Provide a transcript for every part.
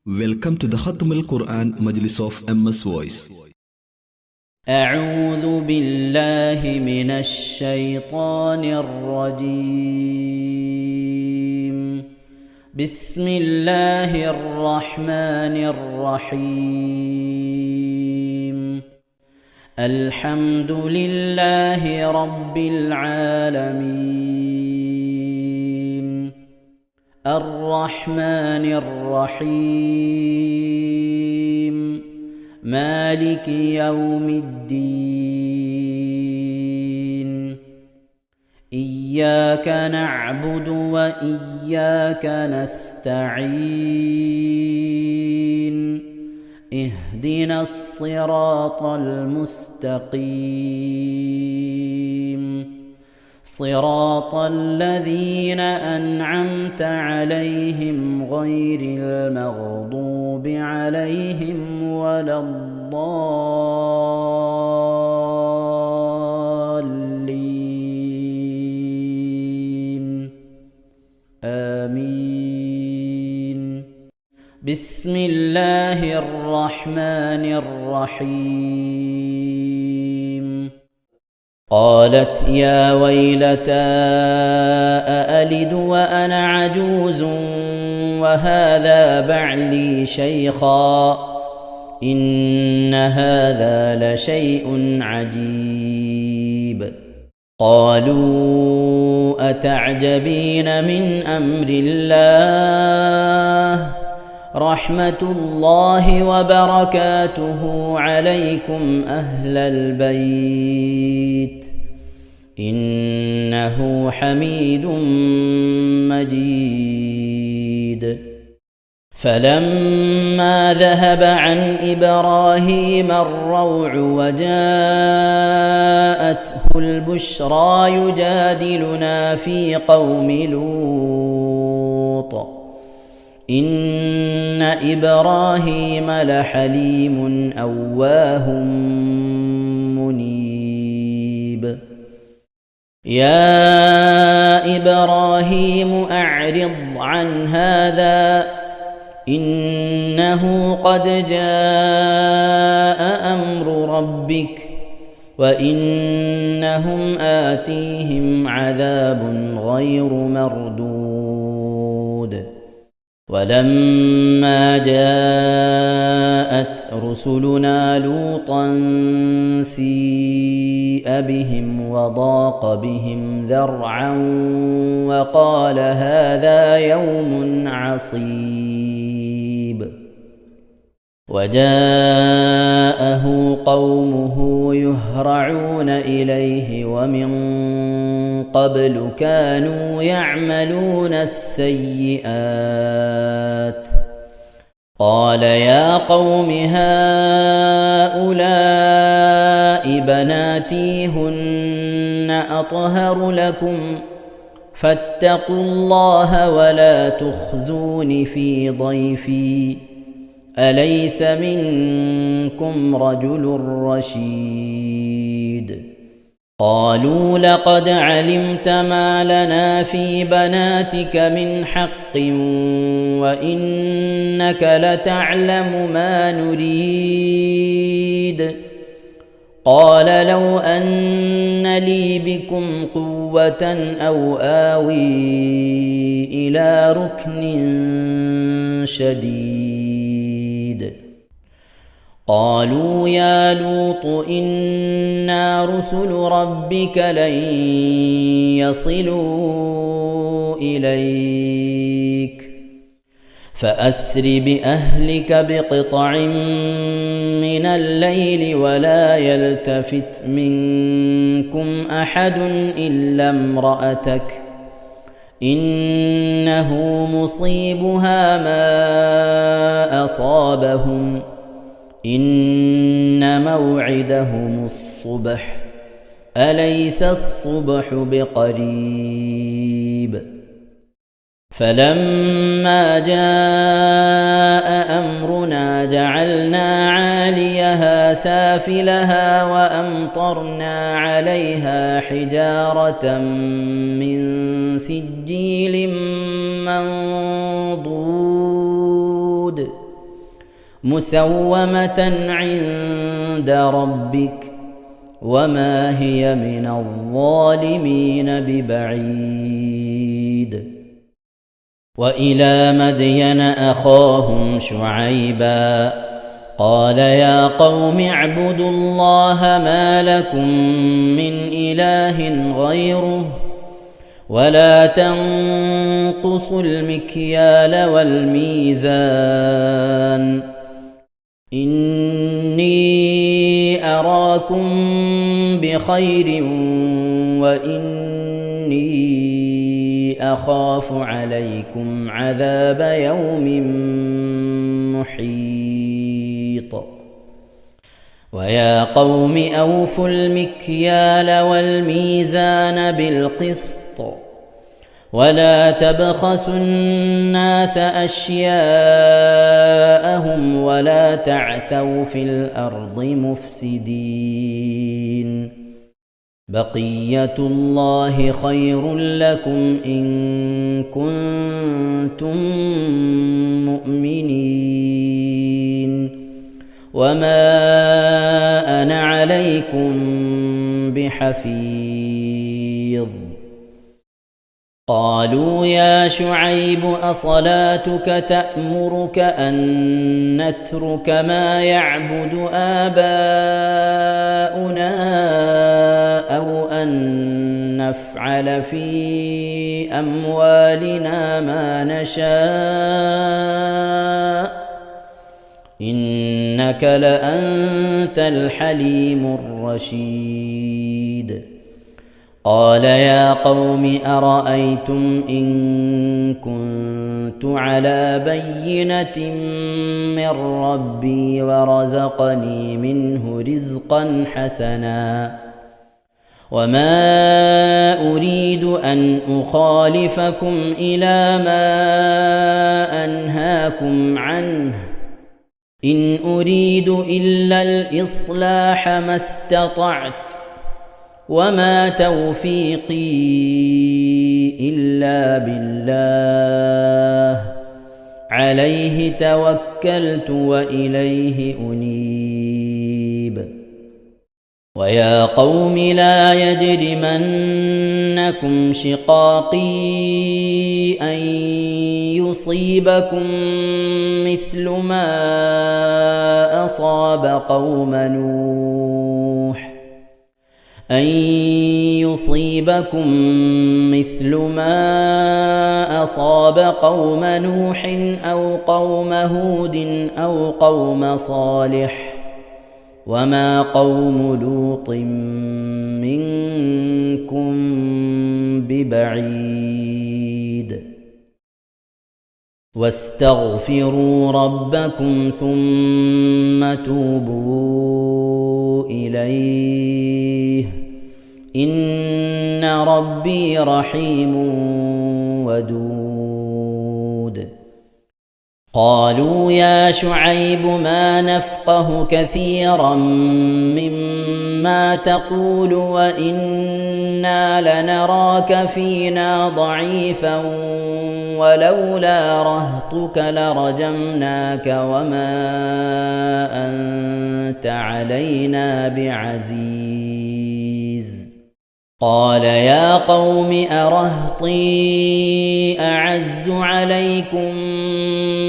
Welcome to the Khatm al-Quran Majlis of MS Voice. أعوذ بالله من الشيطان الرجيم. بسم الله الرحمن الرحيم. الحمد لله رب العالمين. الرحمن الرحيم. مالك يوم الدين. إياك نعبد وإياك نستعين. اهدنا الصراط المستقيم. صراط الذين أنعمت عليهم غير المغضوب عليهم ولا الضالين. آمين. بسم الله الرحمن الرحيم. قالت يا ويلتى أألد وأنا عجوز وهذا بعلي شيخا إن هذا لشيء عجيب. قالوا أتعجبين من أمر الله رحمة الله وبركاته عليكم أهل البيت إنه حميد مجيد. فلما ذهب عن إبراهيم الروع وجاءته البشرى يجادلنا في قوم لوط إن إبراهيم لحليم أواه منيب. يا إبراهيم أعرض عن هذا إنه قد جاء أمر ربك وإنهم آتيهم عذاب غير مردود. ولما جاءت رسلنا لوطا سيء بهم وضاق بهم ذرعا وقال هذا يوم عصيب. وجاءه قومه يهرعون إليه ومن قبل كانوا يعملون السيئات. قال يا قوم هؤلاء بناتي هن أطهر لكم فاتقوا الله ولا تخزون في ضيفي أليس منكم رجل رشيد. قالوا لقد علمت ما لنا في بناتك من حق وإنك لتعلم ما نريد. قال لو أن لي بكم قوة أو آوي إلى ركن شديد. قالوا يا لوط إنا رسل ربك لن يصلوا إليك فأسر بأهلك بقطع من الليل ولا يلتفت منكم أحد إلا امرأتك إنه مصيبها ما أصابهم إن موعدهم الصبح أليس الصبح بقريب. فلما جاء أمرنا جعلنا عاليها سافلها وأمطرنا عليها حجارة من سجيل منضود مسومة عند ربك وما هي من الظالمين ببعيد. وإلى مدين أخاهم شعيبا قال يا قوم اعبدوا الله ما لكم من إله غيره ولا تنقصوا المكيال والميزان إني أراكم بخير وإني أخاف عليكم عذاب يوم محيط. ويا قوم أوفوا المكيال والميزان بالقسط ولا تبخسوا الناس أشياءهم ولا تعثوا في الأرض مفسدين. بقية الله خير لكم إن كنتم مؤمنين وما أنا عليكم بحفيظ. قالوا يا شعيب أصلاتك تأمرك أن نترك ما يعبد آباؤنا أو أن نفعل في أموالنا ما نشاء إنك لأنت الحليم الرشيد. قال يا قوم أرأيتم إن كنت على بينة من ربي ورزقني منه رزقا حسنا وما أريد أن أخالفكم إلى ما أنهاكم عنه إن أريد إلا الإصلاح ما استطعت وما توفيقي إلا بالله عليه توكلت وإليه أنيب. ويا قوم لا يجرمنكم شقاقي أن يصيبكم مثل ما أصاب قوم نوح أو قوم هود أو قوم صالح وما قوم لوط منكم ببعيد. واستغفروا ربكم ثم توبوا إليه إن ربي رحيم ودود. قالوا يا شعيب ما نفقه كثيرا مما تقول وإنا لنراك فينا ضعيفا ولولا رهطك لرجمناك وما أنت علينا بعزيز. قال يا قوم أرهطي أعز عليكم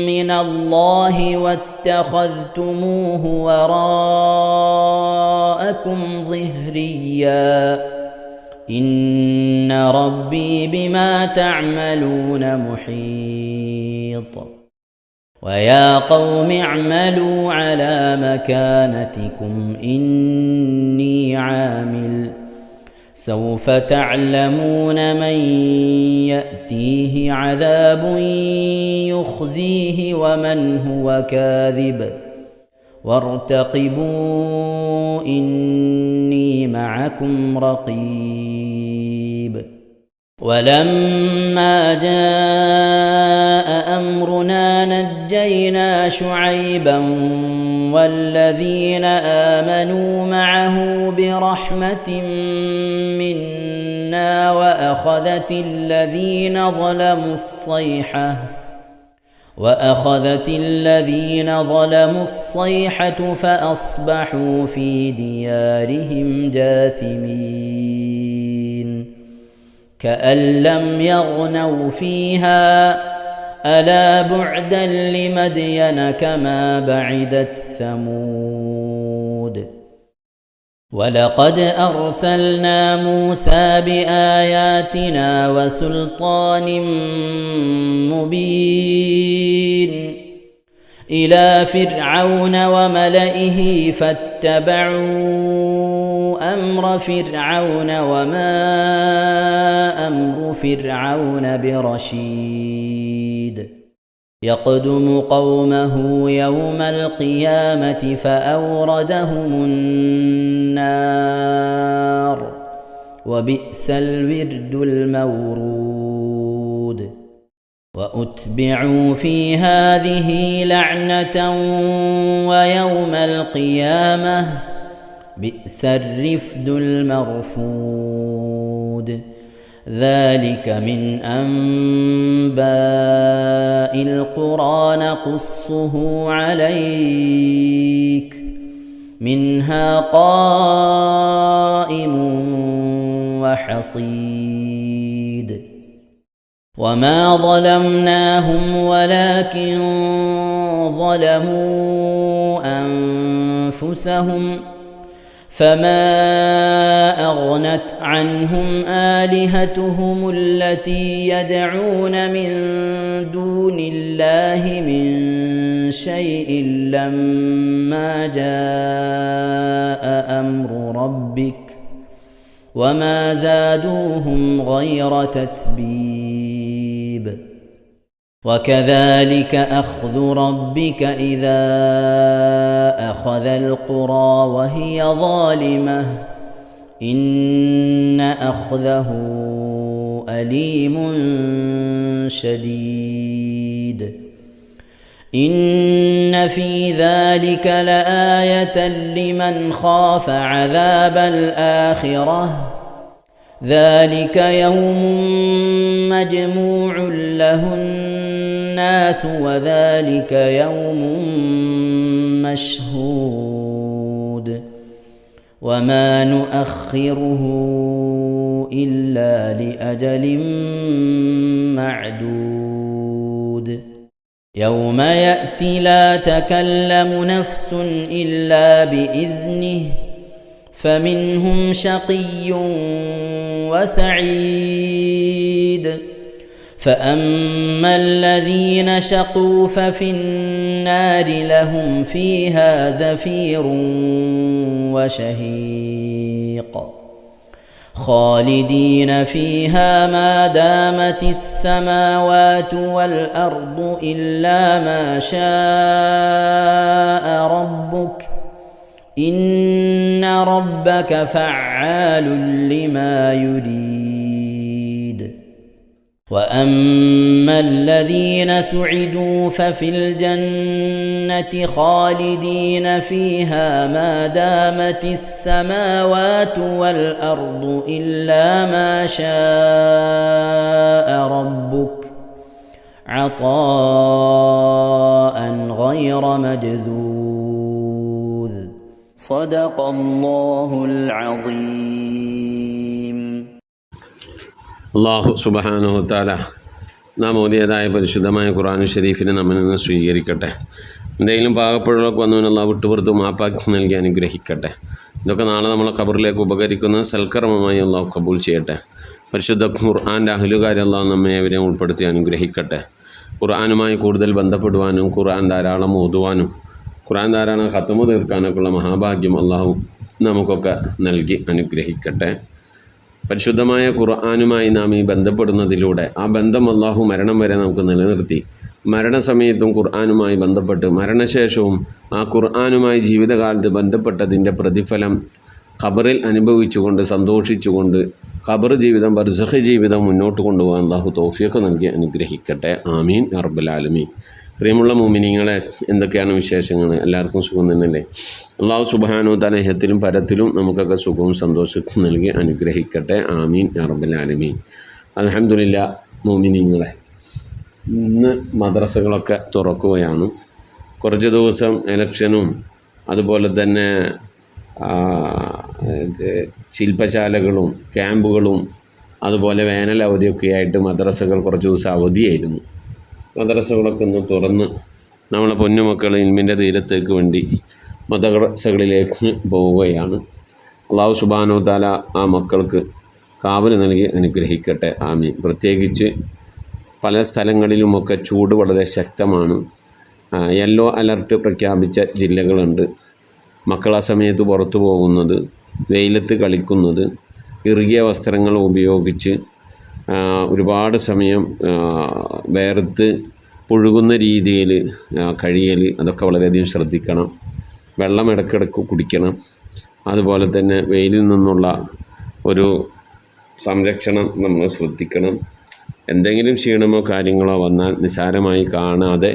من الله واتخذتموه وراءكم ظهريا إن ربي بما تعملون محيط. ويا قوم اعملوا على مكانتكم إني عامل سوف تعلمون من يأتيه عذاب يخزيه ومن هو كاذب وارتقبوا إني معكم رقيب. ولما جاء أمرنا نجينا شعيبا والذين آمنوا معه برحمة منا وأخذت الذين ظلموا الصيحة وأخذت الذين ظلموا الصيحة فأصبحوا في ديارهم جاثمين كأن لم يغنوا فيها ألا بعدا لمدين كما بعدت ثمود ولقد أرسلنا موسى بآياتنا وسلطان مبين إلى فرعون وملئه فاتبعوا أمر فرعون وما أمر فرعون برشيد يقدم قومه يوم القيامة فأوردهم النار وبئس الورد المورود وأتبعوا في هذه لعنة ويوم القيامة بئس الرفد المرفود ذلك من أنباء القرى نقصه عليك منها قائم وحصيد وما ظلمناهم ولكن ظلموا أنفسهم فما أغنت عنهم آلهتهم التي يدعون من دون الله من شيء لما جاء أمر ربك وما زادوهم غير تتبيب وكذلك أخذ ربك إذا أخذ القرى وهي ظالمة إن أخذه أليم شديد إن في ذلك لآية لمن خاف عذاب الآخرة ذلك يوم مجموع له الناس وذلك يوم مشهود وما نؤخره إلا لأجل معدود يوم يأتي لا تكلم نفس إلا بإذنه فمنهم شقي وسعيد فأما الذين شقوا ففي النار لهم فيها زفير وشهيق خالدين فيها ما دامت السماوات والأرض إلا ما شاء ربك إن ربك فعال لما يريد وأما الذين سعدوا ففي الجنة خالدين فيها ما دامت السماوات والأرض إلا ما شاء ربك عطاء غير مجذوذ صدق الله العظيم. അള്ളാഹു സുബ്ഹാനഹു വതആല നാം ഓതിയതായ പരിശുദ്ധമായ ഖുർആൻ ഷരീഫിനെ നമ്മിൽ നിന്ന് സ്വീകരിക്കട്ടെ. എന്തെങ്കിലും പാകപ്പിഴകളൊക്കെ വന്നവൻ അള്ളാഹു വിട്ടുപുറത്ത് മാപ്പാക്കി നൽകി അനുഗ്രഹിക്കട്ടെ. ഇതൊക്കെ നാളെ നമ്മളെ ഖബറിലേക്ക് ഉപകരിക്കുന്ന സൽക്കർമ്മമായി അള്ളാഹു കബൂൽ ചെയ്യട്ടെ. പരിശുദ്ധ ഖുർആൻ്റെ അഹ്ലുകാരെ അള്ളാഹു നമ്മെ അവരെ ഉൾപ്പെടുത്തി അനുഗ്രഹിക്കട്ടെ. ഖുർആനുമായി കൂടുതൽ ബന്ധപ്പെടുവാനും ഖുർആൻ ധാരാളം ഓതുവാനും ഖുർആൻ ധാരാളം ഖത്മു തീർക്കാനൊക്കെയുള്ള മഹാഭാഗ്യം അള്ളാഹു നമുക്കൊക്കെ നൽകി അനുഗ്രഹിക്കട്ടെ. പരിശുദ്ധമായ ഖുർആനുമായി നാം ഈ ബന്ധപ്പെടുന്നതിലൂടെ ആ ബന്ധം അള്ളാഹു മരണം വരെ നമുക്ക് നിലനിർത്തി മരണസമയത്തും ഖുർആനുമായി ബന്ധപ്പെട്ട് മരണശേഷവും ആ ഖുർആനുമായി ജീവിതകാലത്ത് ബന്ധപ്പെട്ടതിൻ്റെ പ്രതിഫലം ഖബറിൽ അനുഭവിച്ചുകൊണ്ട് സന്തോഷിച്ചുകൊണ്ട് ഖബർ ജീവിതം ബർസഖ് ജീവിതം മുന്നോട്ട് കൊണ്ടുപോകാൻ അള്ളാഹു തൗഫീഖ് നൽകി അനുഗ്രഹിക്കട്ടെ. ആമീൻ യാ റബ്ബൽ ആലമീൻ. പ്രിയമുള്ള മുഅ്മിനീങ്ങളെ, എന്തൊക്കെയാണ് വിശേഷങ്ങൾ? എല്ലാവർക്കും സുഖം തന്നെയല്ലേ? അള്ളാഹു സുബ്ഹാനഹു വതആല ഇഹത്തിലും പരത്തിലും നമുക്കൊക്കെ സുഖവും സന്തോഷവും നൽകി അനുഗ്രഹിക്കട്ടെ. ആമീൻ യാ റബ്ബൽ ആലമീൻ. അൽഹംദുലില്ലാ. മുഅ്മിനീങ്ങളെ, ഇന്ന് മദ്രസകളൊക്കെ തുറക്കുകയാണ്. കുറച്ച് ദിവസം ഇലക്ഷനും അതുപോലെ തന്നെ ശില്പശാലകളും ക്യാമ്പുകളും അതുപോലെ വേനൽ അവധിയൊക്കെ ആയിട്ട് മദ്രസകൾ കുറച്ച് ദിവസം അവധിയായിരുന്നു. മദ്രസകളൊക്കെ ഒന്ന് തുറന്ന് നമ്മളെ പൊന്നുമക്കൾ ഇൽമിൻ്റെ തീരത്തേക്ക് വേണ്ടി മദ്രസകളിലേക്ക് പോവുകയാണ്. അല്ലാഹു സുബ്ഹാനഹു വ തആല ആ മക്കൾക്ക് കാവൽ നൽകി അനുഗ്രഹിക്കട്ടെ. ആമീൻ. പ്രത്യേകിച്ച് പല സ്ഥലങ്ങളിലുമൊക്കെ ചൂട് വളരെ ശക്തമാണ്. യെല്ലോ അലർട്ട് പ്രഖ്യാപിച്ച ജില്ലകളുണ്ട്. മക്കൾ ആ സമയത്ത് പുറത്തു പോകുന്നത്, വെയിലത്ത് കളിക്കുന്നത്, ഇറുകിയ വസ്ത്രങ്ങൾ ഉപയോഗിച്ച് ഒരുപാട് സമയം വേർത്ത് പുഴുകുന്ന രീതിയിൽ കഴിയൽ, അതൊക്കെ വളരെയധികം ശ്രദ്ധിക്കണം. വെള്ളം ഇടയ്ക്കിടയ്ക്ക് കുടിക്കണം. അതുപോലെ തന്നെ വെയിലിൽ നിന്നുള്ള ഒരു സംരക്ഷണം നമ്മൾ ശ്രദ്ധിക്കണം. എന്തെങ്കിലും ക്ഷീണമോ കാര്യങ്ങളോ വന്നാൽ നിസ്സാരമായി കാണാതെ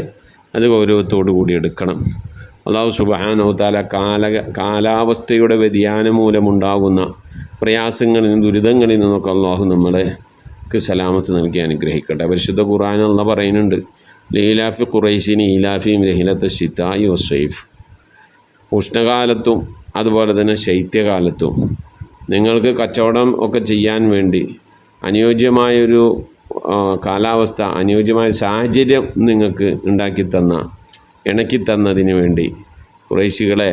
അത് ഗൗരവത്തോടു കൂടി എടുക്കണം. അല്ലാഹു സുബ്ഹാനഹു വ തആല കാലാവസ്ഥയുടെ വ്യതിയാനം മൂലമുണ്ടാകുന്ന പ്രയാസങ്ങളിൽ നിന്നും ദുരിതങ്ങളിൽ നിന്നൊക്കെ അല്ലാഹു നമ്മളെക്ക് സലാമത്ത് നൽകി അനുഗ്രഹിക്കട്ടെ. പരിശുദ്ധ ഖുർആനിൽ അല്ലാഹു പറയുന്നുണ്ട്, ലീലാഫി ഖുറൈശിനി ഈലാഫിഹിം റഹിലത്ത ശിതാഇ വസ്സൈഫ്. ഉഷ്ണകാലത്തും അതുപോലെ തന്നെ ശൈത്യകാലത്തും നിങ്ങൾക്ക് കച്ചവടം ഒക്കെ ചെയ്യാൻ വേണ്ടി അനുയോജ്യമായൊരു കാലാവസ്ഥ, അനുയോജ്യമായ സാഹചര്യം നിങ്ങൾക്ക് ഇണക്കിത്തന്നതിന് വേണ്ടി ഖുറൈശികളെ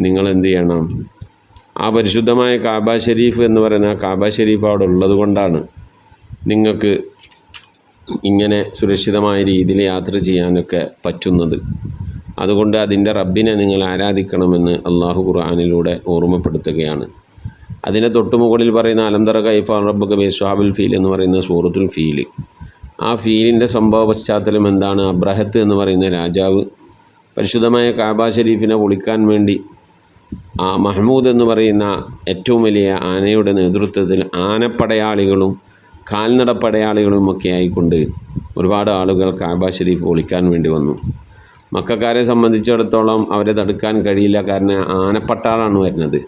നിങ്ങൾ എന്ത് ചെയ്യണം? ആ പരിശുദ്ധമായ കാബ ഷരീഫ് എന്ന് പറയുന്ന കാബ ഷരീഫ് അവിടെ ഉള്ളത് കൊണ്ടാണ് നിങ്ങൾക്ക് ഇങ്ങനെ സുരക്ഷിതമായ രീതിയിൽ യാത്ര ചെയ്യാനൊക്കെ പറ്റുന്നത്. അതുകൊണ്ട് അതിൻ്റെ റബ്ബിനെ നിങ്ങൾ ആരാധിക്കണമെന്ന് അള്ളാഹു ഖുർആനിലൂടെ ഓർമ്മപ്പെടുത്തുകയാണ്. അതിനെ തൊട്ടുമുകളിൽ പറയുന്ന അലംതറ കൈഫ റബ്ബുക ബിസ്വാബിൽ ഫീൽ എന്ന് പറയുന്ന സൂറത്തുൽ ഫീൽ. ആ ഫീലിൻ്റെ സംഭവ പശ്ചാത്തലം എന്താണ്? അബ്രഹത്ത് എന്ന് പറയുന്ന രാജാവ് പരിശുദ്ധമായ കാബ ഷരീഫിനെ പൊളിക്കാൻ വേണ്ടി മഹ്മൂദ് എന്ന് പറയുന്ന ഏറ്റവും വലിയ ആനയുടെ നേതൃത്വത്തിൽ ആനപ്പടയാളികളും കാൽനടപ്പടയാളികളുമൊക്കെ ആയിക്കൊണ്ട് ഒരുപാട് ആളുകൾ കാബ ഷരീഫ് പൊളിക്കാൻ വേണ്ടി വന്നു. മക്കക്കാരെ സംബന്ധിച്ചിടത്തോളം അവരെ തടുക്കാൻ കഴിയില്ല, കാരണം ആനപ്പട്ടാളാണ് വരുന്നത്.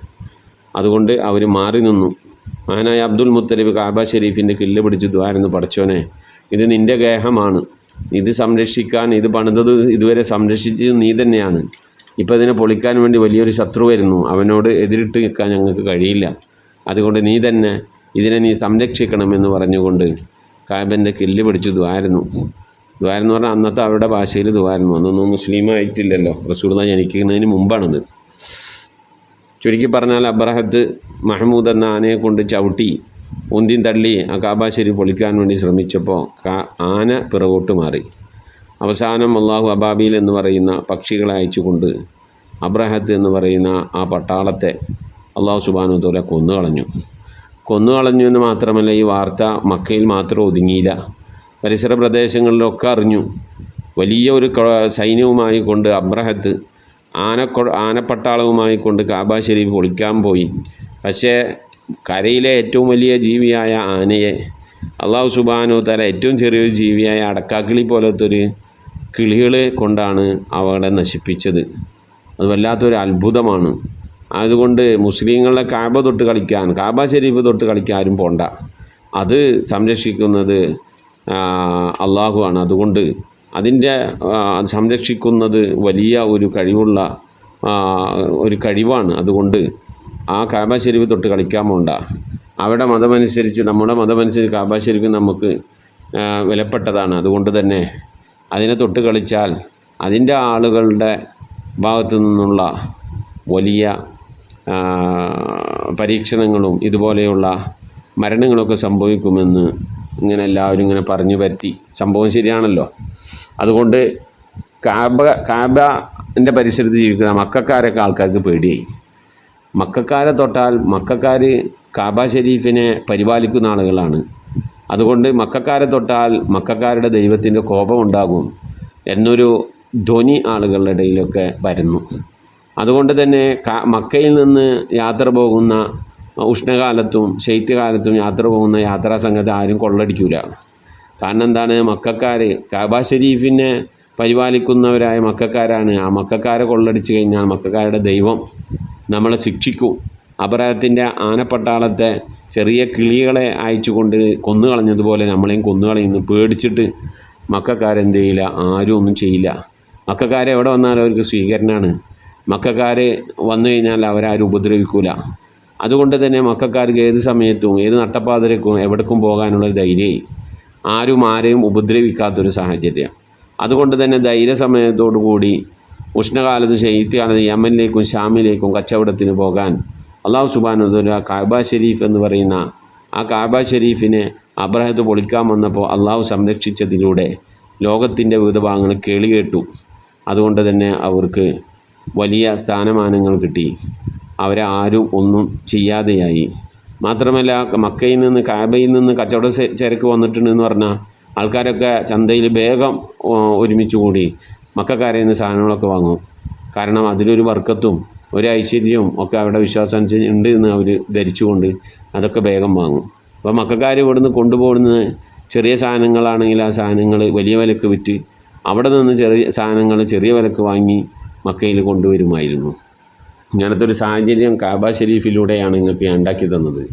അതുകൊണ്ട് അവർ മാറി നിന്നു. മഹാനായ അബ്ദുൽ മുത്തലിബ് കാബ ഷരീഫിൻ്റെ കില്ല് പിടിച്ച് ദ്വാരുന്നു, പടച്ചോനെ ഇത് നിൻ്റെ ഗേഹമാണ്, ഇത് സംരക്ഷിക്കാൻ, ഇത് പണിതത് ഇതുവരെ സംരക്ഷിച്ചത് നീ തന്നെയാണ്. ഇപ്പോൾ ഇതിനെ പൊളിക്കാൻ വേണ്ടി വലിയൊരു ശത്രു വരുന്നു, അവനോട് എതിരിട്ട് നിൽക്കാൻ ഞങ്ങൾക്ക് കഴിയില്ല. അതുകൊണ്ട് നീ തന്നെ ഇതിനെ നീ സംരക്ഷിക്കണമെന്ന് പറഞ്ഞുകൊണ്ട് കാബൻ്റെ കില്ല് പിടിച്ച് ദ്വാരുന്നു. ദ്വാരെന്ന് പറഞ്ഞാൽ അന്നത്തെ അവരുടെ ഭാഷയിൽ ദ്വാരുന്നു. അന്നൊന്നും മുസ്ലിമായിട്ടില്ലല്ലോ, റസൂലുള്ളാഹി ജനിക്കുന്നതിന് മുമ്പാണത്. ചുരുക്കി പറഞ്ഞാൽ അബ്രഹത്ത് മഹ്മൂദ് എന്ന ആനയെ കൊണ്ട് ചവിട്ടി ഉന്തിയും തള്ളി ആ കാബ ഷരീഫ് പൊളിക്കാൻ വേണ്ടി ശ്രമിച്ചപ്പോൾ ആന പിറകോട്ട് മാറി. അവസാനം അള്ളാഹു അബാബീൽ എന്ന് പറയുന്ന പക്ഷികളെ അയച്ചുകൊണ്ട് അബ്രഹത്ത് എന്ന് പറയുന്ന ആ പട്ടാളത്തെ അള്ളാഹു സുബ്ഹാനഹു വ തആല കൊന്നുകളഞ്ഞു എന്ന് മാത്രമല്ല, ഈ വാർത്ത മക്കയിൽ മാത്രം ഒതുങ്ങിയില്ല, പരിസര പ്രദേശങ്ങളിലൊക്കെ അറിഞ്ഞു. വലിയ ഒരു സൈന്യവുമായി കൊണ്ട് അബ്രഹത്ത് ആനപ്പട്ടാളവുമായി കൊണ്ട് കാബ ഷരീഫ് പൊളിക്കാൻ പോയി. പക്ഷേ കരയിലെ ഏറ്റവും വലിയ ജീവിയായ ആനയെ അള്ളാഹു സുബ്ഹാനഹു വ തആല ഏറ്റവും ചെറിയൊരു ജീവിയായ അടക്കാക്കിളി പോലത്തെ ഒരു കിളികളെ കൊണ്ടാണ് അവിടെ നശിപ്പിച്ചത്. അത് വല്ലാത്തൊരു അത്ഭുതമാണ്. അതുകൊണ്ട് മുസ്ലിങ്ങളെ കാബ ഷരീഫ് തൊട്ട് കളിക്കാൻ ആരും പോണ്ട. അത് സംരക്ഷിക്കുന്നത് അള്ളാഹു ആണ്. അതുകൊണ്ട് അതിൻ്റെ സംരക്ഷിക്കുന്നത് വലിയ ഒരു കഴിവാണ്. അതുകൊണ്ട് ആ കാബ ഷരീഫ് തൊട്ട് കളിക്കാൻ പോണ്ട. അവിടെ മതമനുസരിച്ച്, നമ്മുടെ മതമനുസരിച്ച് കാബ ഷരീഫ് നമുക്ക് വിലപ്പെട്ടതാണ്. അതുകൊണ്ട് തന്നെ അതിനെ തൊട്ട് കളിച്ചാൽ അതിൻ്റെ ആളുകളുടെ ഭാഗത്തു നിന്നുള്ള വലിയ പരീക്ഷണങ്ങളും ഇതുപോലെയുള്ള മരണങ്ങളൊക്കെ സംഭവിക്കുമെന്ന് ഇങ്ങനെ എല്ലാവരും ഇങ്ങനെ പറഞ്ഞു വരുത്തി. സംഭവം ശരിയാണല്ലോ. അതുകൊണ്ട് കാബൻ്റെ പരിസരത്ത് ജീവിക്കുന്ന മക്കക്കാരൊക്കെ ആൾക്കാർക്ക് പേടിയായി. മക്കക്കാരെ തൊട്ടാൽ മക്കക്കാർ കാബ ഷരീഫിനെ പരിപാലിക്കുന്ന ആളുകളാണ്. അതുകൊണ്ട് മക്കക്കാരെ തൊട്ടാൽ മക്കക്കാരുടെ ദൈവത്തിൻ്റെ കോപമുണ്ടാകും എന്നൊരു ധ്വനി ആളുകളുടെ ഇടയിലൊക്കെ വരുന്നു. അതുകൊണ്ട് തന്നെ മക്കയിൽ നിന്ന് യാത്ര പോകുന്ന ഉഷ്ണകാലത്തും ശൈത്യകാലത്തും യാത്ര പോകുന്ന യാത്രാ സംഘത്തെ ആരും കൊള്ളടിക്കില്ല. കാരണം എന്താണ്? മക്കക്കാർ കാബ ഷരീഫിനെ പരിപാലിക്കുന്നവരായ മക്കക്കാരാണ്. ആ മക്കക്കാരെ കൊള്ളടിച്ചു കഴിഞ്ഞാൽ മക്കക്കാരുടെ ദൈവം നമ്മളെ ശിക്ഷിക്കും. അബ്രഹത്തിൻ്റെ ആനപ്പട്ടാളത്തെ ചെറിയ കിളികളെ അയച്ചുകൊണ്ട് കൊന്നുകളഞ്ഞതുപോലെ നമ്മളെയും കൊന്നുകളയുന്നു. പേടിച്ചിട്ട് മക്കക്കാരെന്ത് ചെയ്യില്ല, ആരും ഒന്നും ചെയ്യില്ല. മക്കക്കാരെ എവിടെ വന്നാലും അവർക്ക് സ്വീകരണമാണ്. മക്കക്കാർ വന്നു കഴിഞ്ഞാൽ അവരാരും ഉപദ്രവിക്കൂല. അതുകൊണ്ട് തന്നെ മക്കക്കാർക്ക് ഏത് സമയത്തും ഏത് നട്ടപ്പാതിരക്കും എവിടേക്കും പോകാനുള്ളൊരു ധൈര്യമായി, ആരും ആരെയും ഉപദ്രവിക്കാത്തൊരു സാഹചര്യം. അതുകൊണ്ട് തന്നെ ധൈര്യസമയത്തോടു കൂടി ഉഷ്ണകാലത്ത് ശൈത്യകാലത്ത് യമനിലേക്കും ഷാമിലേക്കും കച്ചവടത്തിന് പോകാൻ അള്ളാഹു സുബ്ഹാനഹു വ തആല കഅബ ഷരീഫ് എന്ന് പറയുന്ന ആ കഅബ ഷരീഫിനെ അബ്രഹത്ത് പൊളിക്കാൻ വന്നപ്പോൾ അള്ളാഹു സംരക്ഷിച്ചതിലൂടെ ലോകത്തിൻ്റെ വിവിധ ഭാഗങ്ങൾ കേട്ടു. അതുകൊണ്ട് തന്നെ അവർക്ക് വലിയ സ്ഥാനമാനങ്ങൾ കിട്ടി. അവരെ ആരും ഒന്നും ചെയ്യാതെയായി. മാത്രമല്ല മക്കയിൽ നിന്ന് കഅബയിൽ നിന്ന് കച്ചവട ചരക്ക് വന്നിട്ടുണ്ടെന്ന് പറഞ്ഞാൽ ആൾക്കാരൊക്കെ ചന്തയിൽ വേഗം ഒരുമിച്ച് കൂടി മക്കക്കാരിൽ നിന്ന് സാധനങ്ങളൊക്കെ വാങ്ങും. കാരണം അതിലൊരു ബർക്കത്തും ഒരു ഐശ്വര്യവും ഒക്കെ അവരുടെ വിശ്വാസം ഉണ്ട് എന്ന് അവർ ധരിച്ചുകൊണ്ട് അതൊക്കെ വേഗം വാങ്ങും. അപ്പോൾ മക്കക്കാർ ഇവിടുന്ന് കൊണ്ടുപോകുന്നത് ചെറിയ സാധനങ്ങളാണെങ്കിൽ ആ സാധനങ്ങൾ വലിയ വിലക്ക് വിറ്റ് അവിടെ നിന്ന് ചെറിയ സാധനങ്ങൾ ചെറിയ വിലക്ക് വാങ്ങി മക്കയിൽ കൊണ്ടുവരുമായിരുന്നു. ഇങ്ങനത്തെ ഒരു സാഹചര്യം കഅബ ഷരീഫിലൂടെയാണ് നിങ്ങൾക്ക് ഞാൻ ഉണ്ടാക്കി തന്നത്.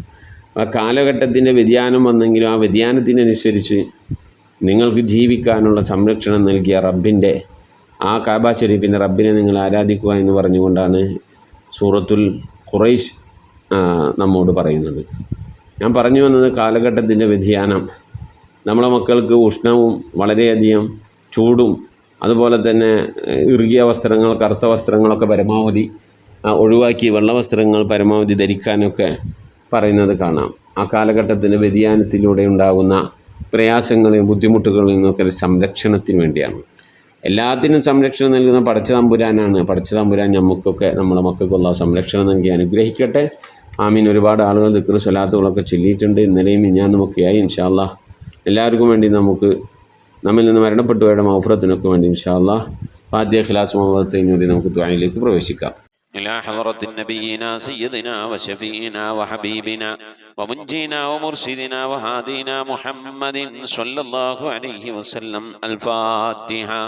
ആ കാലഘട്ടത്തിൻ്റെ വ്യതിയാനം വന്നെങ്കിലും ആ വ്യതിയാനത്തിനനുസരിച്ച് നിങ്ങൾക്ക് ജീവിക്കാനുള്ള സംരക്ഷണം നൽകിയ റബ്ബിൻ്റെ ആ കഅബ ഷരീഫിൻ്റെ റബ്ബിനെ നിങ്ങൾ ആരാധിക്കുക എന്ന് പറഞ്ഞുകൊണ്ടാണ് സൂറത്തുൽ ഖുറൈശ് നമ്മോട് പറയുന്നത്. ഞാൻ പറഞ്ഞു വന്നത് കാലഘട്ടത്തിൻ്റെ വ്യതിയാനം നമ്മളെ മക്കൾക്ക് ഉഷ്ണവും വളരെയധികം ചൂടും അതുപോലെ തന്നെ ഇറുകിയ വസ്ത്രങ്ങൾ കറുത്ത വസ്ത്രങ്ങളൊക്കെ പരമാവധി ഒഴിവാക്കി വെള്ള വസ്ത്രങ്ങൾ പരമാവധി ധരിക്കാനൊക്കെ പറയുന്നത് കാണാം. ആ കാലഘട്ടത്തിൻ്റെ വ്യതിയാനത്തിലൂടെ ഉണ്ടാകുന്ന പ്രയാസങ്ങളെയും ബുദ്ധിമുട്ടുകളിൽ നിന്നൊക്കെ സംരക്ഷണത്തിന് വേണ്ടിയാണ്. എല്ലാത്തിനും സംരക്ഷണം നൽകുന്ന പടച്ച തമ്പുരാനാണ്. പടച്ച തമ്പുരാൻ നമുക്കൊക്കെ നമ്മളെ മക്കൾക്കുള്ള സംരക്ഷണം നൽകി അനുഗ്രഹിക്കട്ടെ. ആമീൻ. ഒരുപാട് ആളുകൾ ദിക്ർ സ്വലാത്തുകളൊക്കെ ചൊല്ലിയിട്ടുണ്ട്. ഇന്നലെയും മിഞ്ഞാന്നുമൊക്കെയായി. ഇൻഷാ അല്ലാഹ് എല്ലാവർക്കും വേണ്ടി നമുക്ക് നമ്മിൽ നിന്ന് മരണപ്പെട്ടവരുടെ മഗ്ഫിറത്തിനൊക്കെ വേണ്ടി ഇൻഷാ അല്ലാഹ് ഫാത്തിഹ ഇഖ്ലാസ് മുഅവ്വദത്തൈനൂദി നമുക്ക് ദുആയിലേക്ക് പ്രവേശിക്കാം. إلى حضرة نبينا سيدنا وشفينا وحبيبنا ومنجينا ومرشدنا وهادينا محمد صلى الله عليه وسلم. الفاتحة.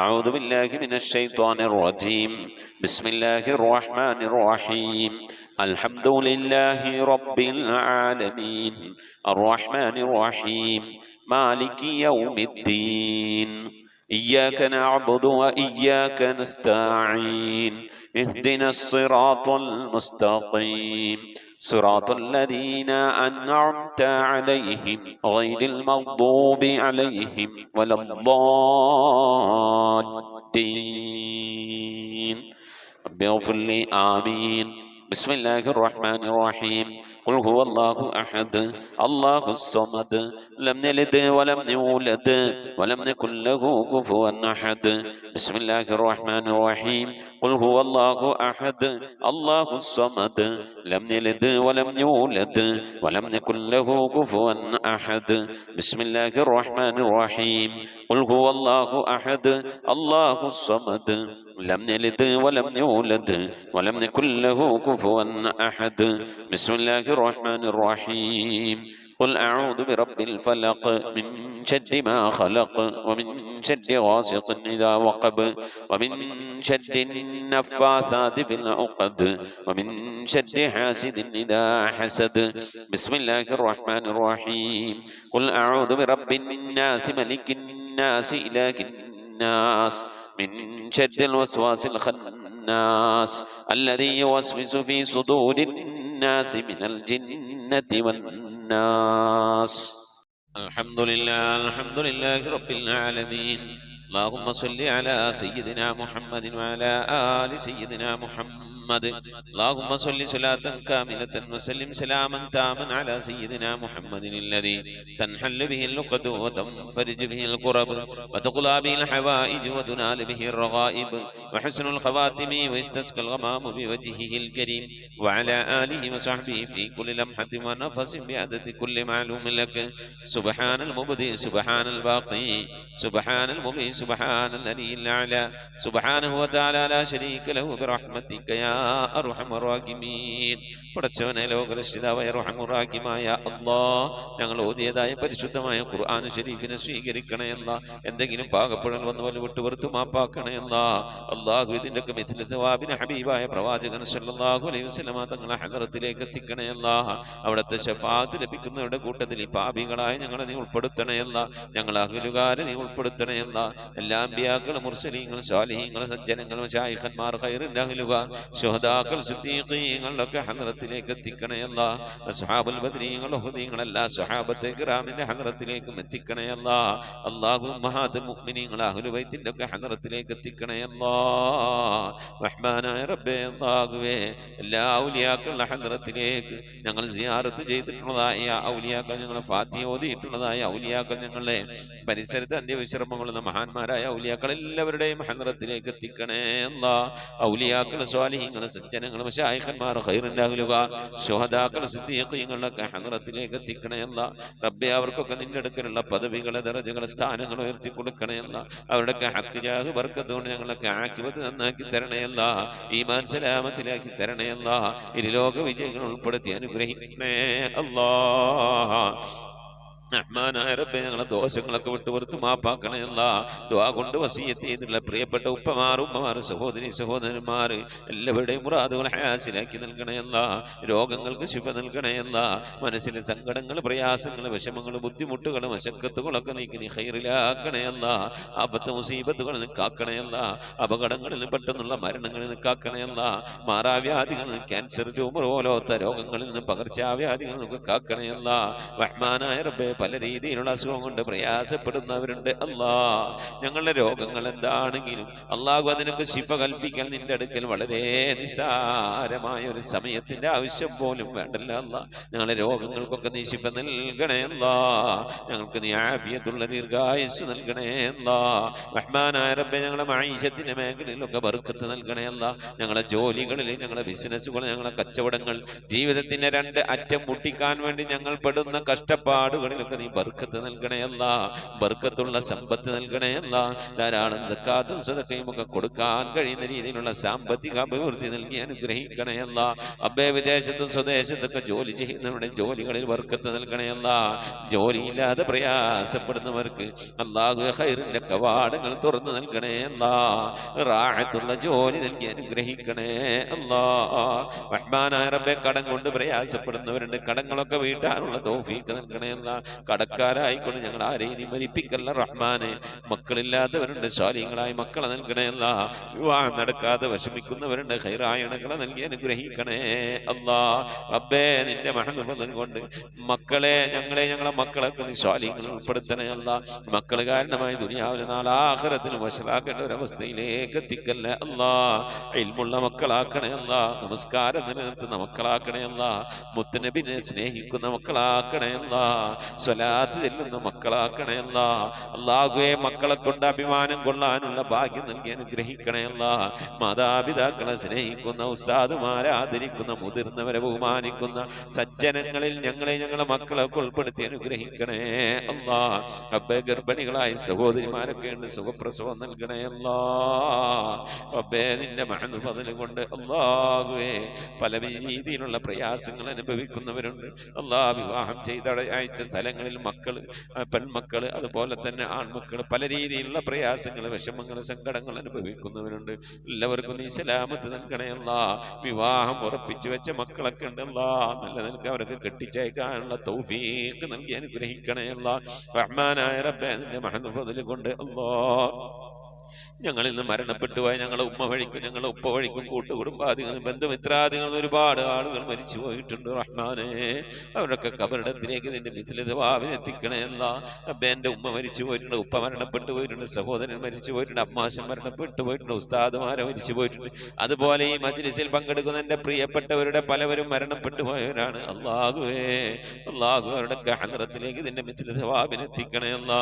أعوذ بالله من الشيطان الرجيم. بسم الله الرحمن الرحيم. الحمد لله رب العالمين الرحمن الرحيم مالك يوم الدين. إياك نعبد وإياك نستعين. اهدنا الصراط المستقيم صراط الذين أنعمت عليهم غير المغضوب عليهم ولا الضالين. رب اغفر لي. آمين. بسم الله الرحمن الرحيم. قل هو الله أحد الله الصمد لم يلد ولم يولد ولم يكن له كفوا أحد. بسم الله الرحمن الرحيم. قل هو الله أحد الله الصمد لم يلد ولم يولد ولم يكن له كفوا أحد. بسم الله الرحمن الرحيم. قل هو الله أحد الله الصمد لم يلد ولم يولد ولم يكن له كفوا أحد. بسم الله الرحمن الرحيم. قل أعوذ برب الفلق من شر ما خلق ومن شر غاسق إذا وقب ومن شر النفاثات في العقد ومن شر حاسد إذا حسد. بسم الله الرحمن الرحيم. قل أعوذ برب الناس ملك الناس إله الناس من شر الوسواس الخناس الذي يوسوس في صدور الناس من الجنة والناس. الحمد لله رب العالمين. اللهم صل على سيدنا محمد وعلى آل سيدنا محمد. اللهم صل صلاة كاملة وسلم سلاما تاما على سيدنا محمد الذي تنحل به اللقد وتنفرج به الكرب وتقضى به الحوائج وتنال به الرغائب وحسن الخواتم ويستسقى الغمام بوجهه الكريم وعلى آله وصحبه في كل لمحة ونفس بعدد كل معلوم لك. سبحان المبدئ سبحان الباقي سبحان المبئي سبحان العلي الأعلى سبحانه وتعالى لا شريك له برحمتك يا أرحم الراحمين പടച്ചവനെ ലോകരക്ഷിതാവായ റഹ്മാനുറഹീമായ അല്ലാഹ് ഞങ്ങൾ ഓതിയതായ പരിശുദ്ധമായ ഖുർആൻ ശരീഫിനെ സ്വീകരിക്കണേ അല്ലാ. എന്തെങ്കിലും പാകപ്പെടൽ വന്നു വല്ല വിട്ടുപുറത്തു മാപ്പാക്കണേ അല്ലാ. അല്ലാഹു ഇതിൻ്റെയൊക്കെ മിഥില സവാബിന് ഹബീബായ പ്രവാചകൻ സല്ലല്ലാഹു അലൈഹി വസല്ലമ തങ്ങളെ ഹദറത്തിലേക്ക് എത്തിക്കണേ അല്ലാ. അവിടുത്തെ ശഫാഅത്ത് ലഭിക്കുന്നവരുടെ കൂട്ടത്തിൽ ഈ പാപികളായ ഞങ്ങളെ നീ ഉൾപ്പെടുത്തണേ അല്ലാ. ഞങ്ങൾ അഹ്ലുകാരെ നീ ഉൾപ്പെടുത്തണേ അല്ലാ. എല്ലാ അമ്പിയാക്കളും മുർസലീങ്ങളും സ്വാലിഹീങ്ങളും സജ്ജനങ്ങളും ശൈഖന്മാർ ഖൈറിന്റെ അഹ്ലുകാർ ശുഹദാക്കൾ സിദ്ദീഖീങ്ങളൊക്കെ ഹദറത്തിലേക്ക് എത്തിക്കണേ അല്ലാ. അസ്ഹാബുൽ ബദ്രീങ്ങൾ ഉഹദീങ്ങൾ എല്ലാ സ്വഹാബത്തെ കിറാമിന്റെ ഹദറത്തിലേക്കും എത്തിക്കണേ അല്ലാ. അല്ലാഹു ഉമ്മഹാത്തുൽ മുഅ്മിനീങ്ങൾ അഹ്ലു ബൈത്തിന്റെ ഒക്കെ ഹദറത്തിലേക്ക് എത്തിക്കണേ അല്ലാ. റഹ്മാനായ റബ്ബേ അല്ലാഹുവേ എല്ലാ ഔലിയാക്കളുടെ ഹദറത്തിലേക്ക് ഞങ്ങൾ സിയാറത്ത് ചെയ്തിട്ടുള്ളതായ ഔലിയാക്കൾ, ഞങ്ങളെ ഫാത്തിഹ ഓതിയിട്ടുള്ളതായ ഔലിയാക്കൾ, ഞങ്ങളെ പരിസരത്ത് അന്ത്യവിശ്രമങ്ങളുള്ള മഹാന്മാരായ ഔലിയാക്കൾ എല്ലാവരുടെയും ഹദറത്തിലേക്ക് എത്തിക്കണേ അല്ലാ. ഔലിയാക്കൾ സ്വാലിഹീങ്ങൾ സജ്ജനങ്ങൾ മശായിഖന്മാർ ഖൈറിന്റെ അഹ്ലുകാർ ശുഹദാക്കൾ സിദ്ദീഖീങ്ങളൊക്കെ ഹദറത്തിലേക്ക് എത്തിക്കണേ അല്ലാ. റബ്ബേ അവർക്കൊക്കെ നിന്റെ അടുക്കലുള്ള പദവികളെ ദറജകളെ സ്ഥാനങ്ങൾ ഉയർത്തി കൊടുക്കണേ അല്ലാ. അവരുടെയൊക്കെ ഹക്ക് ജാഹ് ബർക്കത്ത് കൊണ്ട് ഞങ്ങളൊക്കെ ആഖിബത്ത് നന്നാക്കി തരണേ അല്ലാ. ഈമാൻ സലാമത്തിലാക്കി തരണേ അല്ലാ. ഇരുലോക വിജയങ്ങൾ ഉൾപ്പെടുത്തി അനുഗ്രഹിക്കണേ അല്ലാ. റഹ്മാനായ റബ്ബേ ഞങ്ങളെ ദോഷങ്ങളൊക്കെ വിട്ടുപുറത്ത് മാപ്പാക്കണേ അല്ലാ. ദുആ കൊണ്ട് വസിയത്ത് ചെയ്തിട്ടുള്ള പ്രിയപ്പെട്ട ഉമ്മമാർ സഹോദരി സഹോദരന്മാർ എല്ലാവരുടെയും മുറാദുകൾ ഹാസിലാക്കി നൽകണേ അല്ലാ. രോഗങ്ങൾക്ക് ശിഫ നൽകണേ അല്ലാ. മനസ്സിലെ സങ്കടങ്ങൾ പ്രയാസങ്ങൾ വിഷമങ്ങൾ ബുദ്ധിമുട്ടുകൾ മശക്കത്തുകളൊക്കെ നീക്കി നീ ഖൈറിലാക്കണേ അല്ലാ. ആഫത്ത് മുസീബത്തുകളിൽ നിന്ന് കാക്കണേ അല്ലാ. അപകടങ്ങളിൽ നിന്ന് പെട്ടെന്നുള്ള മരണങ്ങളിൽ നിന്ന് കാക്കണേ അല്ലാ. മാറാവ്യാധികളിൽ നിന്ന് ക്യാൻസർ ട്യൂമർ പോലത്തെ രോഗങ്ങളിൽ നിന്ന് പകർച്ചാവ്യാധികളിൽ നിന്നൊക്കെ കാക്കണേ അല്ലാ. റഹ്മാനായ റബ്ബേ പല രീതിയിലുള്ള അസുഖം കൊണ്ട് പ്രയാസപ്പെടുന്നവരുണ്ട് അല്ലാ. ഞങ്ങളുടെ രോഗങ്ങൾ എന്താണെങ്കിലും അല്ലാഹു അതിനൊക്കെ ശിഫ കൽപ്പിക്കാൻ നിന്റെ അടുക്കൽ വളരെ നിസ്സാരമായ ഒരു സമയത്തിന്റെ ആവശ്യം പോലും വേണ്ടല്ലോ അല്ലാ. ഞങ്ങളുടെ രോഗങ്ങൾക്കൊക്കെ നീ ശിഫ നൽകണേ അല്ലാ. ഞങ്ങൾക്ക് നീ ആഫിയത്തുള്ള ദീർഘായുസ് നൽകണേ അല്ലാ. റഹ്മാനായ റബ്ബേ ഞങ്ങളുടെ മഈശത്തിന്റെ മേഖലയിലൊക്കെ ബർക്കത്ത് നൽകണേ അല്ലാ. ഞങ്ങളുടെ ജോലികളിൽ, ഞങ്ങളുടെ ബിസിനസ്സുകൾ, ഞങ്ങളുടെ കച്ചവടങ്ങൾ, ജീവിതത്തിന്റെ രണ്ട് അറ്റം മുട്ടിക്കാൻ വേണ്ടി ഞങ്ങൾ പെടുന്ന കഷ്ടപ്പാടുകളിലൊക്കെ നീ ബർക്കത്ത് നൽകണേ അല്ലാ. ബർക്കത്തുള്ള സമ്പത്ത് നൽകണേ അല്ലാ. ധാരാളം സക്കാത്തും സദഖയും ഒക്കെ കൊടുക്കാൻ കഴിയുന്ന രീതിയിലുള്ള സാമ്പത്തിക അഭിവൃദ്ധി നൽകി അനുഗ്രഹിക്കണേ അല്ലാ. അബ്ബേ വിദേശത്തും സ്വദേശത്തൊക്കെ ജോലി ചെയ്യുന്നവരുടെ ജോലികളിൽ ബർക്കത്ത് നൽകണേ അല്ലാ. ജോലിയില്ലാതെ പ്രയാസപ്പെടുന്നവർക്ക് അല്ലാഹു ഖൈറിന്റെ കവാടങ്ങൾ തുറന്നു നൽകണേ അല്ലാ. റാഹത്തുള്ള ജോലി നൽകി അനുഗ്രഹിക്കണേ അല്ലാ. റഹ്മാനായ റബ്ബേ കടം കൊണ്ട് പ്രയാസപ്പെടുന്നവരുണ്ട്, കടങ്ങളൊക്കെ വീട്ടാനുള്ള തൗഫീഖ് നൽകണേ അല്ലാ. കടക്കാരായിക്കൊണ്ട് ഞങ്ങൾ ആരെയും നീ മരിപ്പിക്കല്ല റഹ്മാനെ. മക്കളില്ലാത്തവരുണ്ട്, സ്വാലിഹീങ്ങളായ മക്കളെ നൽകണേ അല്ലാ. വിവാഹം നടക്കാതെ വിഷമിക്കുന്നവരുണ്ട്, ഖൈറായ ഇണകളെ നൽകി അനുഗ്രഹിക്കണേ അല്ലാ. റബ്ബേ നിന്റെ മഹത്വം കൊണ്ട് മക്കളെ ഞങ്ങളെ മക്കളൊക്കെ നീ സ്വാലിഹീങ്ങളിൽ ഉൾപ്പെടുത്തണേ അല്ലാ. മക്കൾ കാരണമായി ദുനിയാവിലെ നാളെ ആഖിറത്തിൽ വശലാക്കേണ്ട ഒരവസ്ഥയിലേക്ക് എത്തിക്കല്ലേ അല്ലാ. ഇൽമുള്ള മക്കളാക്കണേ അല്ലാ. നമസ്കാരം നിലനിർത്തുന്ന മക്കളാക്കണേ അല്ലാ. മുത്തുനബിനെ സ്നേഹിക്കുന്ന മക്കളാക്കണേ അല്ലാ. സ്വലാത്ത് ചെല്ലുന്ന മക്കളാക്കണേ അല്ലാ. അല്ലാഹുവേ മക്കളെ കൊണ്ട് അഭിമാനം കൊള്ളാനുള്ള ഭാഗ്യം നൽകി അനുഗ്രഹിക്കണേ അല്ലാ. മാതാപിതാക്കളെ സ്നേഹിക്കുന്ന, ഉസ്താദുമാരെ ആദരിക്കുന്ന, മുതിർന്നവരെ ബഹുമാനിക്കുന്ന സജ്ജനങ്ങളിൽ ഞങ്ങളെ മക്കളൊക്കെ ഉൾപ്പെടുത്തി അനുഗ്രഹിക്കണേ അല്ലാ. റബ്ബേ ഗർഭിണികളായ സഹോദരിമാരൊക്കെ ഉണ്ട്, സുഖപ്രസവം നൽകണേ അല്ലാ. റബ്ബേ നിന്റെ മഹത്വം കൊണ്ട് അല്ലാഹുവേ പല രീതിയിലുള്ള പ്രയാസങ്ങൾ അനുഭവിക്കുന്നവരുണ്ട് അല്ലാ. വിവാഹം ചെയ്ത അയച്ച സ്ഥലങ്ങളിൽ മക്കൾ, പെൺമക്കൾ, അതുപോലെ തന്നെ ആൺമക്കൾ പല രീതിയിലുള്ള പ്രയാസങ്ങൾ, വിഷമങ്ങൾ, സങ്കടങ്ങൾ അനുഭവിക്കുന്നവരുണ്ട്. എല്ലാവർക്കും നീ സലാമത്ത് നൽകണേ അല്ലാ. വിവാഹം ഉറപ്പിച്ചു വെച്ച മക്കളൊക്കെ ഉണ്ടല്ലാ, നല്ല നിലക്ക് അവർക്ക് കെട്ടിച്ചയക്കാനുള്ള തൗഫീഖ് നൽകി അനുഗ്രഹിക്കണേ അല്ലാ. റഹ്മാനായ റബ്ബേ നിന്റെ മഹത്വം കൊണ്ട് അല്ലാ ഞങ്ങളിൽ നിന്ന് മരണപ്പെട്ടു പോയ ഞങ്ങളെ ഉമ്മ വഴിക്കും ഞങ്ങളെ ഉപ്പ വഴിക്കും കൂട്ടുകുടുംബാദികളും ബന്ധുമിത്രാദികളും ഒരുപാട് ആളുകൾ മരിച്ചു പോയിട്ടുണ്ട് റഹ്മാനെ. അവരൊക്കെ കബറിടത്തിലേക്ക് നിന്റെ മിഥിലിതവാവിനെത്തിക്കണേ അല്ലാ. റബ്ബേ എൻ്റെ ഉമ്മ മരിച്ചു പോയിട്ടുണ്ട്, ഉപ്പ മരണപ്പെട്ടു പോയിട്ടുണ്ട്, സഹോദരൻ മരിച്ചു പോയിട്ടുണ്ട്, അമ്മാശൻ മരണപ്പെട്ടു പോയിട്ടുണ്ട്, ഉസ്താദുമാരെ മരിച്ചു പോയിട്ടുണ്ട്. അതുപോലെ ഈ മജ്ലിസിൽ പങ്കെടുക്കുന്ന എൻ്റെ പ്രിയപ്പെട്ടവരുടെ പലവരും മരണപ്പെട്ടു പോയവരാണ്. അല്ലാഹുവേ അവരുടെ ഹദ്റത്തിലേക്ക് നിന്റെ മിഥിലിതവാവിനെത്തിക്കണേ അല്ലാ.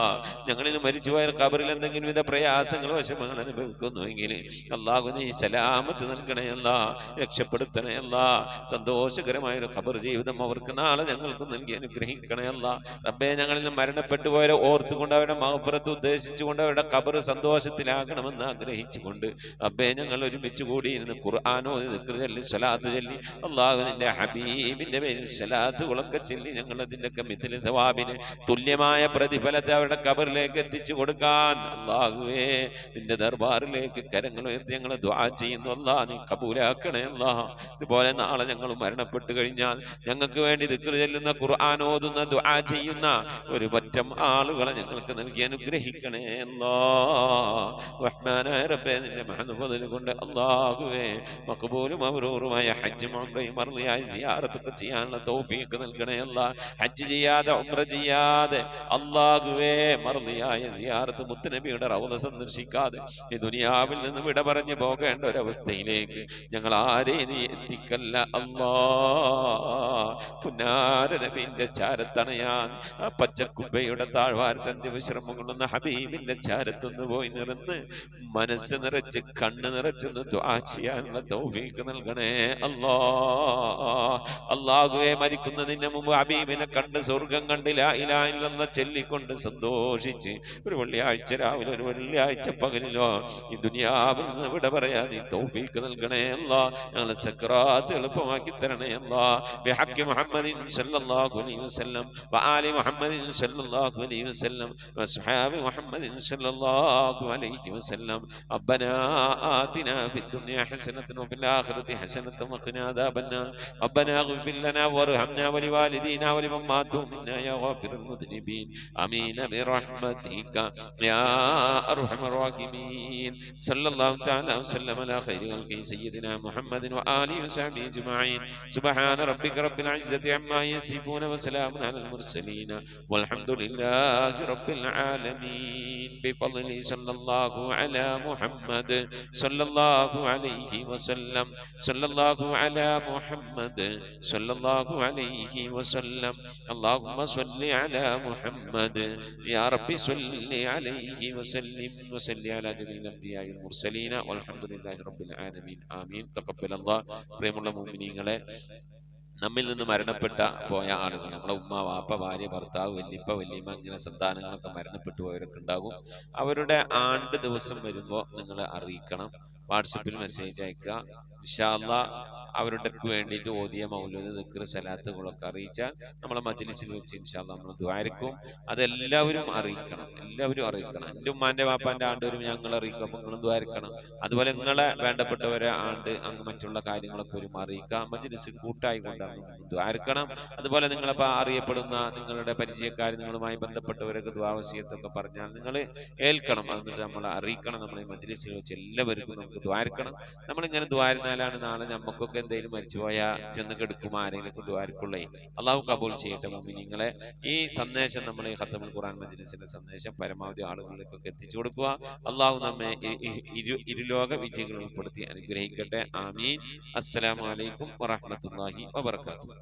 ഞങ്ങളിൽ നിന്ന് മരിച്ചു പോയ കബറിൽ എന്തെങ്കിലും വിധ പ്രയാസങ്ങൾ വിഷമങ്ങൾ അനുഭവിക്കുന്നുവെങ്കിൽ അള്ളാഹു നീ സലാമത്ത് നൽകണേ അല്ലാ, രക്ഷപ്പെടുത്തണേ അല്ലാ. സന്തോഷകരമായ ഒരു ഖബർ ജീവിതം അവർക്ക് നാളെ ഞങ്ങൾക്ക് നൽകി അനുഗ്രഹിക്കണേ അല്ലാ. റബ്ബേ, ഞങ്ങളിൽ നിന്ന് മരണപ്പെട്ടു പോയവരെ ഓർത്തുകൊണ്ട് അവരുടെ മഗ്ഫിറത്ത് ഉദ്ദേശിച്ചുകൊണ്ട് അവരുടെ ഖബർ സന്തോഷത്തിലാകണമെന്ന് ആഗ്രഹിച്ചുകൊണ്ട് റബ്ബേ, ഞങ്ങൾ ഒരുമിച്ച് കൂടിയിരുന്ന് ഖുർആനോ ദിക്ർ ചൊല്ലി സ്വലാത്ത് ചൊല്ലി അല്ലാഹു നിന്റെ ഹബീബിന്റെ പേരിൽ സ്വലാത്തുകളൊക്കെ ചൊല്ലി ഞങ്ങൾ അതിൻ്റെയൊക്കെ മിഥില സവാബിന് തുല്യമായ പ്രതിഫലത്തെ അവരുടെ ഖബറിലേക്ക് എത്തിച്ചു കൊടുക്കാൻ അല്ലാഹുവേ നിന്റെ ദർബാറിലേക്ക് കരങ്ങൾ ഉയർത്തി ഞങ്ങൾ ദുആ ചെയ്യുന്നു. അല്ലാഹ് നീ കബൂലാക്കണേ അല്ലാഹ്. ഇതുപോലെ നാളെ ഞങ്ങൾ മരണപ്പെട്ടു കഴിഞ്ഞാൽ ഞങ്ങൾക്ക് വേണ്ടി ദിക്ർ ചൊല്ലുന്ന ഖുർആൻ ഓതുന്ന ദുആ ചെയ്യുന്ന ഒരു പറ്റം ആളുകളെ ഞങ്ങൾക്ക് നൽകി അനുഗ്രഹിക്കണേ അല്ലാഹ്. റഹ്മാനായ റബ്ബേ, നിന്റെ മഹദ് കൊണ്ട് അല്ലാഹുവേ മഖബൂലും മബ്റൂറുമായ ഹജ്ജും ഉംറയും മർളിയായ സിയാറത്തൊക്കെ ചെയ്യാനുള്ള തൗഫീഖ് നൽകണേ അല്ലാഹ്. ഹജ്ജ് ചെയ്യാതെ ഉംറ ചെയ്യാതെ അല്ലാഹുവേ മർളിയായ സിയാറത്ത് മുത്തുനബിയുടെ റൗള സന്ദർശിക്കാതെ ഈ ദുനിയാവിൽ നിന്ന് വിട പറഞ്ഞു പോകേണ്ട ഒരവസ്ഥയിലേക്ക് ഞങ്ങൾ ആരെയും നീ എത്തിക്കല്ല അല്ലാഹ്. പുന്നാര നബിന്റെ ചാരത്തണയാൻ ആ പച്ചക്കുബയുടെ താഴ്വാരത്തന്തി വിശ്രമം കൊള്ളുന്ന ഹബീബിന്റെ ചാരത്തൊന്ന് പോയി നിറന്ന് മനസ്സ് നിറച്ച് കണ്ണ് നിറച്ചൊന്ന് ദുആ ചെയ്യാനുള്ള തൗഫീഖ് നൽകണേ അല്ലാഹ്. അല്ലാഹുവേ, മരിക്കുന്നതിന് മുമ്പ് ഹബീബിനെ കണ്ട് സ്വർഗം കണ്ട് ലാ ഇലാഹ ഇല്ലല്ലാഹ് ചൊല്ലിക്കൊണ്ട് സന്തോഷിച്ച് ഒരു വെള്ളിയാഴ്ച രാവിലെ ഒരു വെള്ളിയാഴ്ച പകലിലോ ഈ ദുനിയാവിൽ നിന്ന് വിട പറയാതെ തൗഫീഖ് നൽകണേ അല്ലാഹ്. ഞങ്ങളെ സക്രാത്ത് എളുപ്പമാക്കി തരണേ അല്ലാഹ്. ബിഹഖി മുഹമ്മദിൻ സല്ലല്ലാഹു അലൈഹി വസല്ലം വആലി മുഹമ്മദിൻ സല്ലല്ലാഹു അലൈഹി വസല്ലം വസ്ഹാബി മുഹമ്മദിൻ സല്ലല്ലാഹു അലൈഹി വസല്ലം. റബ്ബനാ ആതിനാ ഫിദ്ദുനിയ ഹസനതൻ വഫിൽ ആഖിറതി ഹസനതൻ വഖിനാ അദാബന്നാർ. റബ്ബനാ ഇഗ്ഫിർ ലനാ വർഹംനാ വലിവാലിദീനാ വലിമൻ മാതു മിന്നാ യാ ഗാഫിറുൽ മുദ്നിബീൻ. ആമീൻ ബിറഹ്മതിക യാ അർഹമർ റഹീമീൻ. സല്ലല്ലാഹു തആല വസല്ലം അലാ ഖൈരി ഖൽഖി സയ്യിദിനാ മുഹമ്മദിൻ വആലിഹി വസഹ്ബിഹി അജ്മഈൻ. സുബ്ഹാന റബ്ബിക റബ്ബിൽ ഇസ്സതി അമ്മാ യസിഫൂന വസലാമുൻ അലൽ മുർസലീൻ വൽഹംദുലില്ലാഹി റബ്ബിൽ ആലമീൻ. ബിഫദ്ലി സല്ലല്ലാഹു അലാ മുഹമ്മദ് സല്ലല്ലാഹു അലൈഹി വസല്ലം. സല്ലല്ലാഹു അലാ മുഹമ്മദ് സല്ലല്ലാഹു അലൈഹി വസല്ലം. അല്ലാഹുമ്മ സ്വല്ലി അലാ മുഹമ്മദ് യാ റബ്ബി സ്വല്ലി അലൈഹി വസല്ലിം വസല്ലി അലാ ജമീഇൽ അംബിയാഇൽ മുർസലീൻ വൽഹംദുലില്ലാഹി റബ്ബിൽ ആലമീൻ. ആമീൻ. തഖബ്ബലല്ലാഹ്. പ്രിയമുള്ള മുഅ്മിനീങ്ങളെ, നമ്മിൽ നിന്ന് മരണപ്പെട്ട പോയ ആളുകൾ, നമ്മളെ ഉമ്മ, വാപ്പ, ഭാര്യ, ഭർത്താവ്, വല്യപ്പ, വല്യമ്മ, ഇങ്ങനെ സന്താനങ്ങളൊക്കെ മരണപ്പെട്ടു പോയവരൊക്കെ ഉണ്ടാകും. അവരുടെ ആണ്ട് ദിവസം വരുമ്പോൾ നിങ്ങൾ അറിയിക്കണം. വാട്സപ്പിൽ മെസ്സേജ് അയക്കുക. ഇൻഷാ അല്ലാഹ് അവരുടെ വേണ്ടിയിട്ട് ഓതിയ മൗലൂദ് ദിക്ർ സലാത്തുകളൊക്കെ അറിയിച്ചാൽ നമ്മളെ മജ്ലിസിൽ വെച്ച് ഇൻഷാ അല്ലാഹ് നമ്മൾ ദുആയിരിക്കും. അതെല്ലാവരും അറിയിക്കണം, എല്ലാവരും അറിയിക്കണം. എൻ്റെ ഉമ്മാൻ്റെ വാപ്പാൻ്റെ ആണ്ട് വരും ഞങ്ങൾ അറിയിക്കും, അപ്പം നിങ്ങളും ദുആയിരിക്കണം. അതുപോലെ നിങ്ങളെ വേണ്ടപ്പെട്ടവരെ ആണ്ട് അങ്ങ് മറ്റുള്ള കാര്യങ്ങളൊക്കെ വരും അറിയിക്കുക. മജ്ലിസ് കൂട്ടായി കൊണ്ടാണ് ദുആയിരിക്കണം. അതുപോലെ നിങ്ങളിപ്പോൾ അറിയപ്പെടുന്ന നിങ്ങളുടെ പരിചയക്കാർ, നിങ്ങളുമായി ബന്ധപ്പെട്ടവരൊക്കെ ദുആ വസിയത്തൊക്കെ പറഞ്ഞാൽ നിങ്ങൾ ഏൽക്കണം. എന്നിട്ട് നമ്മൾ അറിയിക്കണം. നമ്മൾ ഈ മജ്ലിസിൽ വെച്ച് എല്ലാവർക്കും നമുക്ക് ദുആയിരിക്കണം. നമ്മളിങ്ങനെ ദുആയിരുന്നാലാണ് നാളെ നമുക്കൊക്കെ എന്തെങ്കിലും മരിച്ചുപോയാൽ ചെന്ന് കെടുക്കും ആരെങ്കിലും ദുആയിരിക്കുള്ളേ. അള്ളാഹു കബൂൽ ചെയ്യട്ടെ മുഅ്മിനീങ്ങളെ. ഈ സന്ദേശം നമ്മൾ ഈ ഖത്തമുൽ ഖുർആൻ മജ്ലിസിന്റെ സന്ദേശം പരമാവധി ആളുകളിലേക്കൊക്കെ എത്തിച്ചു കൊടുക്കുക. അള്ളാഹു നമ്മെ ഇരുലോക വിജയികൾ ഉൾപ്പെടുത്തി അനുഗ്രഹിക്കട്ടെ. ആമീൻ. അസ്സലാമു അലൈക്കും വറഹ്മത്തുള്ളാഹി വബറകാതുഹു.